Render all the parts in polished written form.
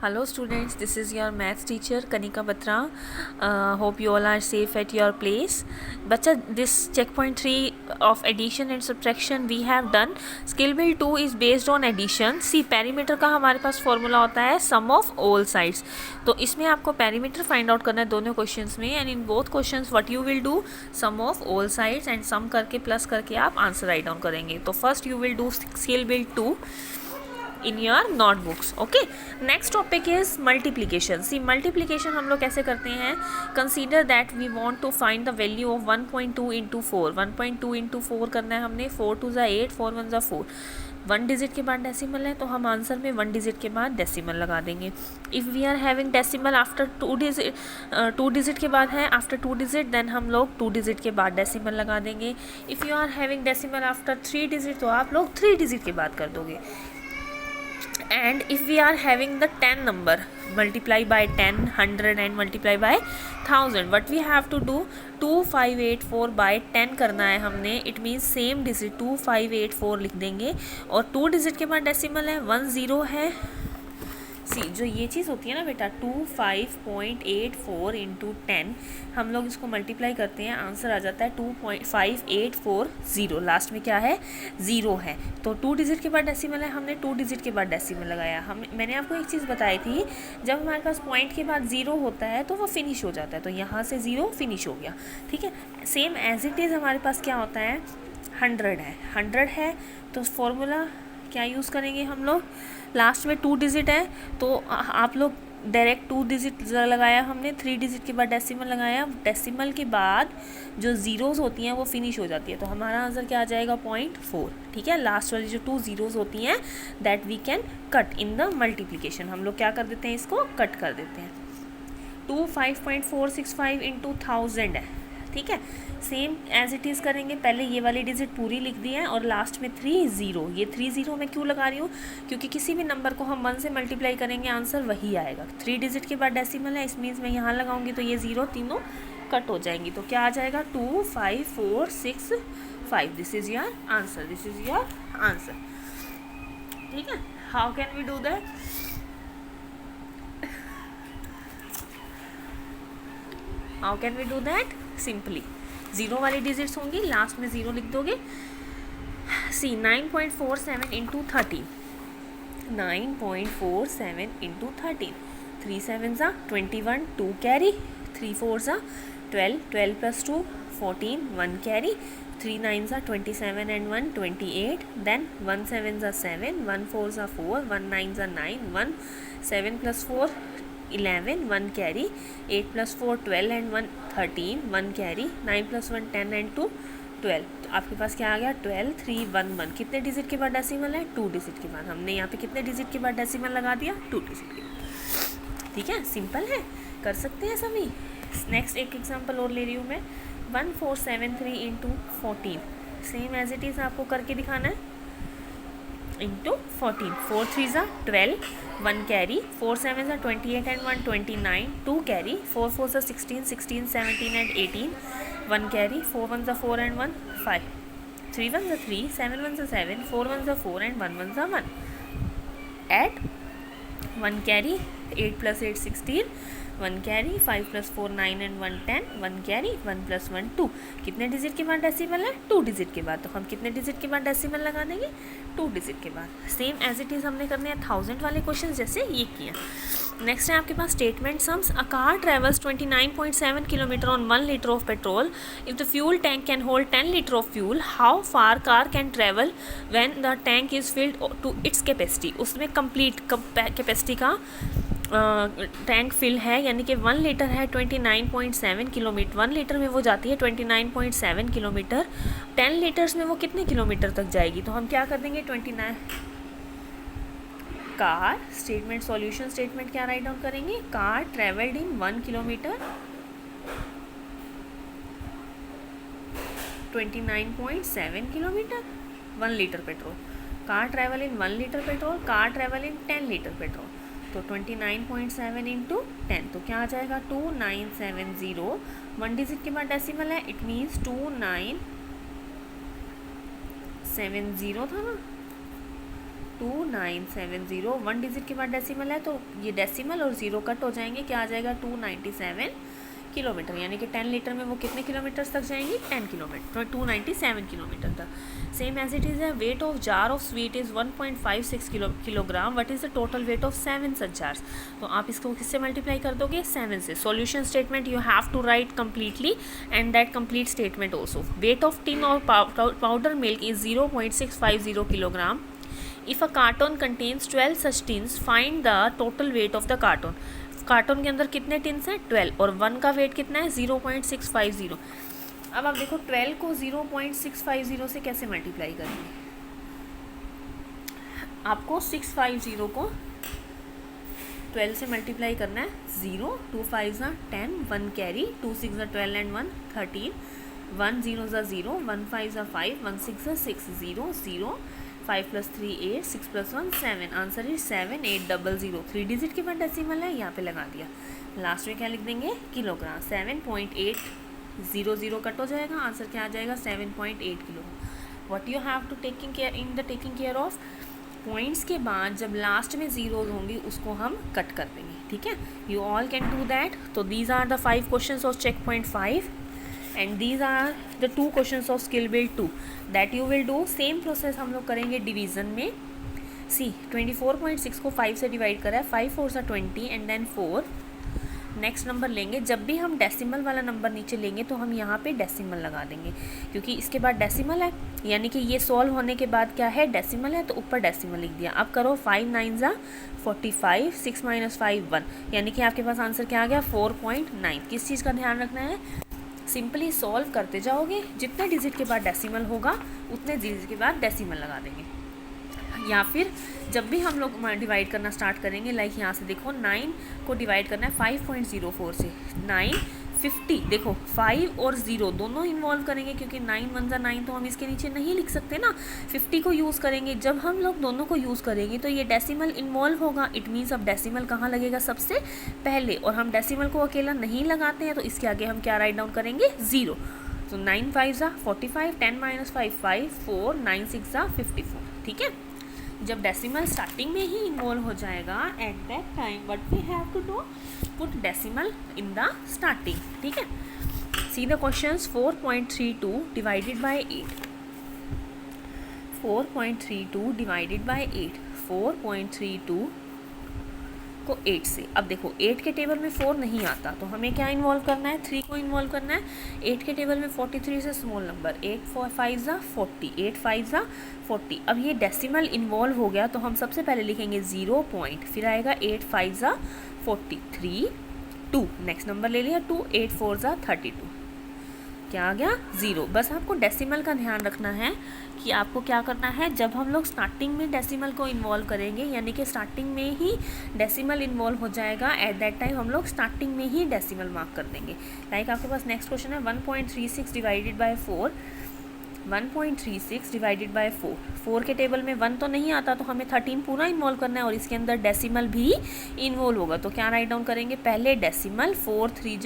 Hello students, this is your maths teacher Kanika Batra. Hope you all are safe at your place. Bacha, this checkpoint 3 of addition and subtraction we have done. Skill build 2 is based on addition. See, perimeter का हमारे पास formula होता है sum of all sides. तो इसमें आपको perimeter find out करना है दोनों questions में, and in both questions what you will do, sum of all sides and sum करके plus करके आप answer write down करेंगे. तो first you will do skill build 2 in your notebooks. Okay, next topic is multiplication. See, multiplication हम लोग कैसे करते हैं. Consider that we want to find the value of 1.2 into 4. 1.2 into 4 करना है हमने. 4 2 ज़ा 8, 4 1 ज़ा 4. 1 डिजिट के बाद डेसिमल है तो हम आंसर में 1 डिजिट के बाद डेसिमल लगा देंगे. If we are having decimal after 2 digit के बाद है आफ्टर 2 डिजिट, देन हम लोग 2 डिजिट के बाद डेसिमल लगा देंगे. If you are having decimal after 3 digit तो आप लोग 3 डिजिट के बाद कर दोगे. And if we are having the 10 number, multiply by 10, 100 and multiply by 1000, what we have to do, 2584 by 10 करना है हमने. इट मीन्स सेम डिजिट 2584 लिख देंगे और 2 डिजिट के बाद डेसिमल है 10 है. सी, जो ये चीज़ होती है ना बेटा 25.84 इंटू 10, हम लोग इसको मल्टीप्लाई करते हैं, आंसर आ जाता है 2.5840. लास्ट में क्या है, 0 है. तो 2 डिजिट के बाद डेसिमल है, हमने 2 डिजिट के बाद डेसिमल लगाया. मैंने आपको एक चीज़ बताई थी, जब हमारे पास पॉइंट के बाद 0 होता है तो वो फिनिश हो जाता है. तो यहाँ से 0 फिनिश हो गया. ठीक है, सेम एज इट इज़ हमारे पास क्या होता है, 100 है तो फॉर्मूला क्या यूज़ करेंगे हम लोग. लास्ट में 2 डिजिट है तो आप लोग डायरेक्ट 2 डिजिट लगाया हमने, 3 डिजिट के बाद डेसिमल लगाया. डेसिमल के बाद जो ज़ीरोज़ होती हैं वो फिनिश हो जाती है. तो हमारा आंसर क्या आ जाएगा 0.4. ठीक है, लास्ट वाली जो 2 ज़ीरोज़ होती हैं that we can cut in the multiplication. हम लोग क्या कर देते हैं, इसको कट कर देते हैं. 25.465 इंटू 1000 है. ठीक है, सेम एज इट इज़ करेंगे. पहले ये वाली डिजिट पूरी लिख दी है और लास्ट में 30. ये 30 मैं क्यों लगा रही हूँ, क्योंकि किसी भी नंबर को हम 1 से मल्टीप्लाई करेंगे आंसर वही आएगा. 3 डिजिट के बाद डेसिमल है, इस मीन्स मैं यहाँ लगाऊंगी तो ये 0 तीनों कट हो जाएंगी. तो क्या आ जाएगा 25465. This is your answer. This is your answer. ठीक है, how can we do that. How can we do that, simply 0 वाली डिजिट्स होंगी, लास्ट में 0 लिख दोगे. सी, 9.47 इंटू 13. 9.47 इंटू 13. 3 7 ज़ा 21, 2 कैरी. 3 4 ज़ा 12, 12 प्लस 2 14, 1 कैरी. 3 9 ज़ा 27 एंड 1 28. देन 1 7 ज़ा 7, 1 4 ज़ा 4, 1 9 ज़ा 9, 1 7 plus 4 11, 1 carry. 8 plus 4 12 and 1 13, 1 carry. 9 plus 1 10 and 2 12. तो आपके पास क्या आ गया 12 3 1 1. कितने डिजिट के बाद डेसिमल है, 2 डिजिट के बाद. हमने यहाँ पे कितने डिजिट के बाद डेसिमल लगा दिया, 2 डिजिट के बाद. ठीक है, सिंपल है, कर सकते हैं सभी. नेक्स्ट एक एग्जांपल और ले रही हूँ मैं. 1473 into 14. Same as it is आपको करके दिखाना है. इंटू 14. 4 3 ज़ा 12, 1 कैरी. 4 7 ज़ा 28 एंड 1 29, 2 कैरी. 4 4 ज़ा 16, 16 17 एंड 18, 1 कैरी. 4 1 ज़ा 4 एंड 1 5. 3 1 ज़ा 3, 7 1 ज़ा 7, 4 1 ज़ा 4 एंड 1 1 ज़ा 1. Eight 1 carry. 8 plus 8 16, 1 carry. 5 plus 4 9 and 1 10, 1 carry. 1 plus 1 2. कितने डिजिट के बाद डेसिमल है, 2 डिजिट के बाद. तो हम कितने डिजिट के बाद डेसिमल लगा देंगे, 2 डिजिट के बाद. सेम एज इट इज़ हमने करने हैं 1000 वाले क्वेश्चन जैसे ये किया. नेक्स्ट है आपके पास statement sums. A car travels 29.7 kilometre on 1 litre of petrol. If the fuel tank can hold 10 litre of fuel, how far car can travel when the tank is filled to its capacity. उसमें complete capacity का tank fill है, यानी कि 1 litre है 29.7 kilometre. 1 litre में वो जाती है 29.7 किलोमीटर. 10 लीटर्स में वो कितने किलोमीटर तक जाएगी. तो हम क्या कर देंगे 29. कार स्टेटमेंट सॉल्यूशन स्टेटमेंट क्या राइट डाउन करेंगे, car travelled in 1 kilometre 29.7 kilometre 1 litre petrol. Car travel in 1 litre petrol, car travel in 10 litre petrol. तो 29.7 इंटू 10 तो क्या आ जाएगा 2970. 1 डिजिट के बाद डेसिमल है, इट मीन्स 2970 था ना. 2970, 1 डिजिट के बाद डेसिमल है तो ये डेसिमल और 0 कट हो जाएंगे, क्या आ जाएगा 297 किलोमीटर, यानी कि 10 लीटर में वो कितने किलोमीटर तक जाएंगी, 10 किलोमीटर, 297 किलोमीटर तक। सेम एज इट इज़ है, weight of jar of sweet is 1.56 kilogram, what is the total weight of 7 such jars. तो आप इसको किससे मल्टीप्लाई कर दोगे, 7 से। Solution statement you have to write completely and that complete statement also. Weight of tin or powder milk is 0.650 kilogram. If a carton contains 12 such tins, find the total weight of the carton. Cartoon के अंदर कितने tins हैं, 12, और 1 का wait कितना है, 0.650। अब आप देखो 12 को 0.650 से कैसे मल्टीप्लाई करेंगे। आपको 650 को 12 से मल्टीप्लाई करना है, 0, 2 5 10, 1 carry, 2 6 12 and 1 13, 1 0 0, 1 5 5, 1 6 6, 0 0, 5 + 3 8, 6 + 1 7, answer is 7800। 3 digit के बाद डेसिमल है, यहाँ पे लगा दिया। लास्ट में क्या लिख देंगे, किलोग्राम। 7.800 कट हो जाएगा, आंसर क्या आ जाएगा, 7.8 kilo. What you have to taking care of, points के बाद जब लास्ट में जीरोज होंगी उसको हम कट कर देंगे, ठीक है। You all can do that. तो these are the 5 questions of check point 5 and these are the 2 questions of skill build 2 that you will do। Same process हम लोग करेंगे डिवीज़न में। सी 24.6 को 5 से डिवाइड करा है, 5 4 20 एंड देन 4। नेक्स्ट नंबर लेंगे, जब भी हम डेसिमल वाला नंबर नीचे लेंगे तो हम यहाँ पे डेसिमल लगा देंगे, क्योंकि इसके बाद डेसिमल है, यानी कि ये सॉल्व होने के बाद क्या है, डेसिमल है, तो ऊपर डेसिमल लिख दिया। अब करो 5 9 45, 6 - 5 1, यानी कि आपके पास आंसर क्या आ गया, 4.9। किस चीज़ का ध्यान रखना है, सिंपली सॉल्व करते जाओगे, जितने डिजिट के बाद डेसिमल होगा उतने डिजिट के बाद डेसिमल लगा देंगे। या फिर जब भी हम लोग डिवाइड करना स्टार्ट करेंगे, लाइक यहाँ से देखो 9 को डिवाइड करना है 5.04 से, 9 50, देखो 5 और 0 दोनों इन्वॉल्व करेंगे, क्योंकि 9 1 = 9 तो हम इसके नीचे नहीं लिख सकते ना, 50 को यूज़ करेंगे। जब हम लोग दोनों को यूज़ करेंगे तो ये डेसिमल इन्वॉल्व होगा, इट मीन्स अब डेसिमल कहाँ लगेगा, सबसे पहले, और हम डेसिमल को अकेला नहीं लगाते हैं, तो इसके आगे हम क्या राइट डाउन करेंगे, 0। तो 9 5 45, 10 - 5 5, 4 9 6 54, ठीक है। जब डेसिमल स्टार्टिंग में ही इन्वॉल्व हो जाएगा, at that time what we have to do, put decimal in the starting, ठीक है। See the questions. 4.32 divided by 8, 4.32 divided by 8, 4.32 को 8 से। अब देखो 8 के टेबल में 4 नहीं आता, तो हमें क्या इन्वॉल्व करना है, 3 को इन्वॉल्व करना है। 8 के टेबल में 43 से स्मॉल नंबर, 8 5 40, 8 5 40। अब ये डेसिमल इन्वॉल्व हो गया, तो हम सबसे पहले लिखेंगे 0 पॉइंट, फिर आएगा 8 5 43 2, नेक्स्ट नंबर ले लिया 2, 8 4 32, क्या आ गया, 0। बस आपको डेसिमल का ध्यान रखना है कि आपको क्या करना है, जब हम लोग स्टार्टिंग में डेसिमल को इन्वॉल्व करेंगे, यानी कि स्टार्टिंग में ही डेसिमल इन्वॉल्व हो जाएगा, एट दैट टाइम हम लोग स्टार्टिंग में ही डेसिमल मार्क कर देंगे। लाइक आपके पास नेक्स्ट क्वेश्चन है 1.36 डिवाइडेड बाय 4, 1.36 डिवाइडेड बाय 4, 4 के टेबल में 1 तो नहीं आता, तो हमें 13 पूरा इन्वॉल्व करना है, और इसके अंदर डेसिमल भी इन्वॉल्व होगा। तो क्या राइट डाउन करेंगे, पहले डेसिमल 4 3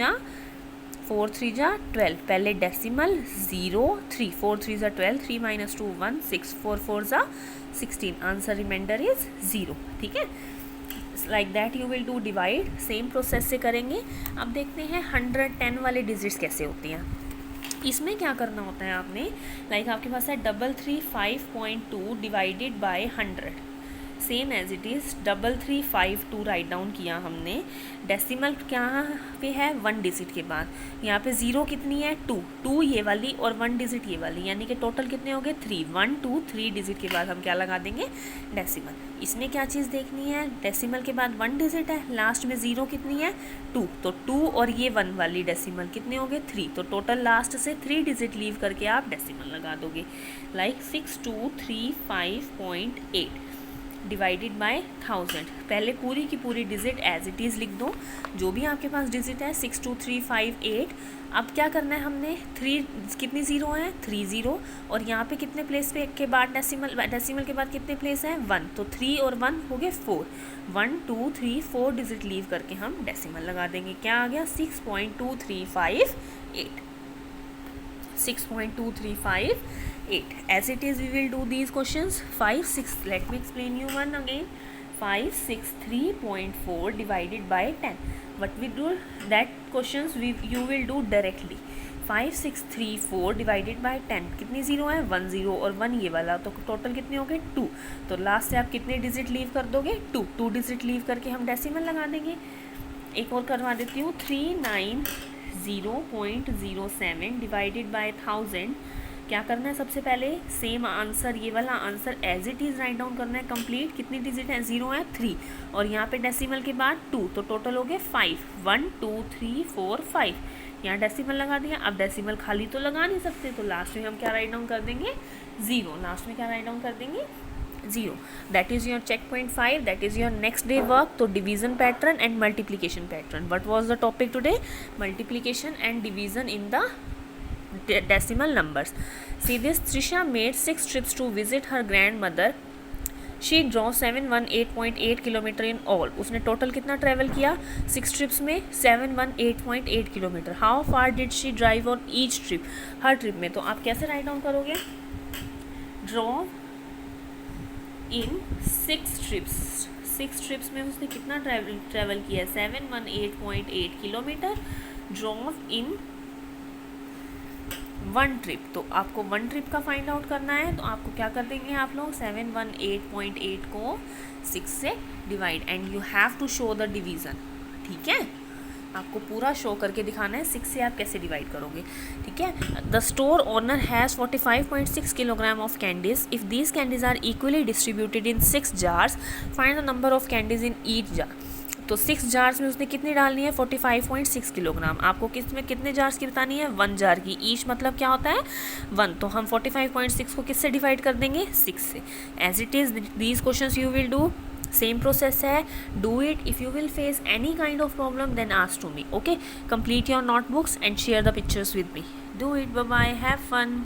जा 12, पहले डेसिमल 0 3, 4 3 जा 12, 3 - 2 1, 6 4 4 जा 16, आंसर रिमाइंडर इज 0, ठीक है। Like that you will do divide, same process से करेंगे। अब देखते हैं 110 वाले डिजिट्स कैसे होती हैं। इसमें क्या करना होता है आपने, लाइक आपके पास है 335.2 divided by 100, same as it is 3352 write down किया हमने। डेसिमल क्या पे है, 1 डिजिट के बाद, यहाँ पे 0 कितनी है, 2 ये वाली, और 1 डिजिट ये वाली, यानी कि टोटल कितने हो गए, 3, 1 2 3 डिजिट के बाद हम क्या लगा देंगे, डेसिमल। इसमें क्या चीज़ देखनी है, डेसिमल के बाद 1 डिजिट है, लास्ट में 0 कितनी है, 2, तो 2 और ये 1 वाली डेसिमल कितने हो गए, 3, तो टोटल लास्ट से 3 डिजिट लीव करके आप डेसिमल लगा दोगे। लाइक 6235.8 डिवाइडेड बाय 1000, पहले पूरी की पूरी डिजिट एज इट इज़ लिख दो, जो भी आपके पास डिजिट है 62358। अब क्या करना है हमने, 3 कितनी 0 है, 3 0, और यहाँ पे कितने प्लेस पे के बाद डेसिमल के बाद कितने प्लेस है, 1, तो 3 और 1 हो गए 4, 1 2 3 4 डिजिट लीव करके हम डेसिमल लगा देंगे। क्या आ गया, 6.2358। 6.2358. As it is, we will do these questions. 5, 6. Let me explain you one again. 563.4 divided by 10. What we do, that questions you will do directly. 5634 divided by 10, कितनी ज़ीरो है, 1 0 और 1 ये वाला, तो टोटल कितने हो गए 2. तो लास्ट से आप कितने डिजिट लीव कर दोगे, 2 डिजिट लीव करके हम डेसिमल लगा देंगे. एक और करवा देती हूँ. 390.07 डिवाइडेड बाय 1000. क्या करना है सबसे पहले, सेम आंसर, ये वाला answer as it is write down करना है कंप्लीट. कितनी डिजिट है, 0 है, 3 और यहाँ पे डेसिमल के बाद 2, तो टोटल हो गए 5. 1 2 3 4 5. यहाँ डेसिमल लगा दिया. अब डेसिमल खाली तो लगा नहीं सकते, तो लास्ट में हम क्या राइट डाउन कर देंगे, 0. लास्ट में क्या राइट डाउन कर देंगे, 0. That is your check point 5. That is your next day work. तो division pattern and multiplication pattern. What was the topic today, multiplication and division in the decimal numbers. See this, Trisha made 6 trips to visit her grandmother. She drove 718.8 kilometre in all. उसने total कितना travel किया 6 trips में, 718.8 kilometre. How far did she drive on each trip, her trip में. तो आप कैसे write down करोगे, drove इन 6 trips. 6 trips में उसने कितना ट्रैवल किया, 718.8 किलोमीटर. ड्रॉव इन 1 ट्रिप. तो आपको 1 ट्रिप का फाइंड आउट करना है, तो आपको क्या कर देंगे आप लोग, 718.8 को 6 से divide and you have to show the division. ठीक है, आपको पूरा शो करके दिखाना है 6 से आप कैसे डिवाइड करोगे. ठीक है. The store owner has 45.6 kilogram of candies. If these candies are equally distributed in 6 jars, find the number of candies in each jar. तो 6 जार्स में उसने कितनी डालनी है, 45.6 किलोग्राम. आपको किस में कितने जार्स की बतानी है, 1 जार की. ईच मतलब क्या होता है, 1. तो हम 45.6 को किससे डिवाइड कर देंगे, 6 से. As it is these questions you will do, same process है. Do it. If you will face any kind of problem then ask to me. Okay, complete your notebooks and share the pictures with me. Do it. Bye bye, have fun.